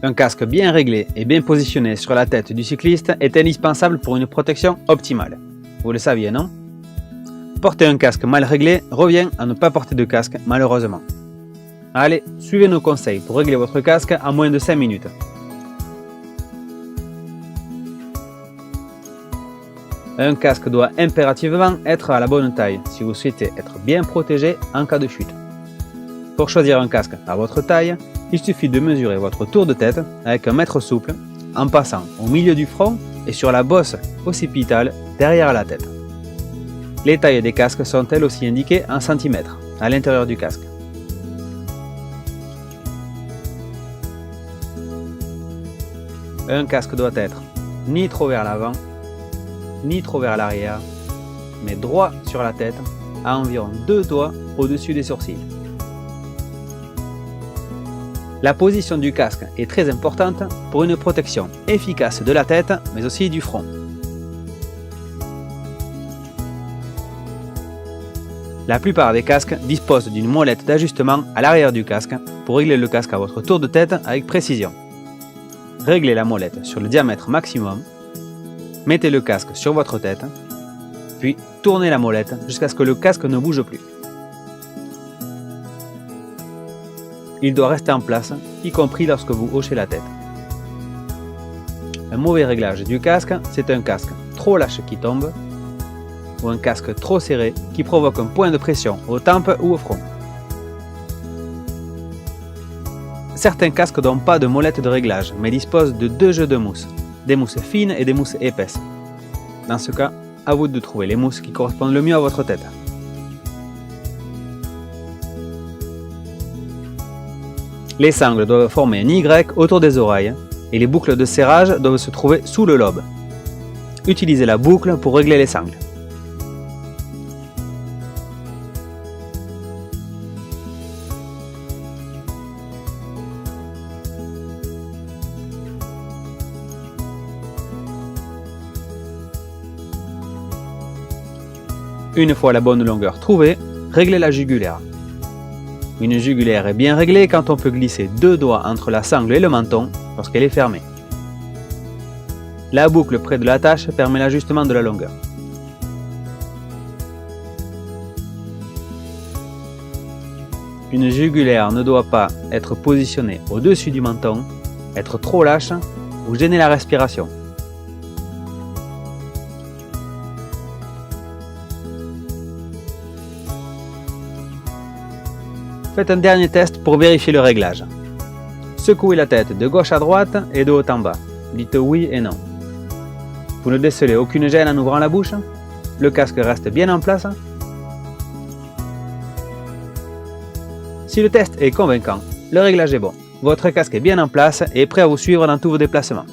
Un casque bien réglé et bien positionné sur la tête du cycliste est indispensable pour une protection optimale. Vous le saviez, non? Porter un casque mal réglé revient à ne pas porter de casque, malheureusement. Allez, suivez nos conseils pour régler votre casque en moins de 5 minutes. Un casque doit impérativement être à la bonne taille si vous souhaitez être bien protégé en cas de chute. Pour choisir un casque à votre taille, il suffit de mesurer votre tour de tête avec un mètre souple en passant au milieu du front et sur la bosse occipitale derrière la tête. Les tailles des casques sont elles aussi indiquées en centimètres à l'intérieur du casque. Un casque doit être ni trop vers l'avant, ni trop vers l'arrière, mais droit sur la tête, à environ 2 doigts au-dessus des sourcils. La position du casque est très importante pour une protection efficace de la tête, mais aussi du front. La plupart des casques disposent d'une molette d'ajustement à l'arrière du casque pour régler le casque à votre tour de tête avec précision. Réglez la molette sur le diamètre maximum, mettez le casque sur votre tête, puis tournez la molette jusqu'à ce que le casque ne bouge plus. Il doit rester en place, y compris lorsque vous hochez la tête. Un mauvais réglage du casque, c'est un casque trop lâche qui tombe, ou un casque trop serré qui provoque un point de pression aux tempes ou au front. Certains casques n'ont pas de molette de réglage, mais disposent de 2 jeux de mousses, des mousses fines et des mousses épaisses. Dans ce cas, à vous de trouver les mousses qui correspondent le mieux à votre tête. Les sangles doivent former un Y autour des oreilles et les boucles de serrage doivent se trouver sous le lobe. Utilisez la boucle pour régler les sangles. Une fois la bonne longueur trouvée, réglez la jugulaire. Une jugulaire est bien réglée quand on peut glisser 2 doigts entre la sangle et le menton lorsqu'elle est fermée. La boucle près de l'attache permet l'ajustement de la longueur. Une jugulaire ne doit pas être positionnée au-dessus du menton, être trop lâche ou gêner la respiration. Faites un dernier test pour vérifier le réglage. Secouez la tête de gauche à droite et de haut en bas. Dites oui et non. Vous ne décelez aucune gêne en ouvrant la bouche? Le casque reste bien en place? Si le test est convaincant, le réglage est bon. Votre casque est bien en place et est prêt à vous suivre dans tous vos déplacements.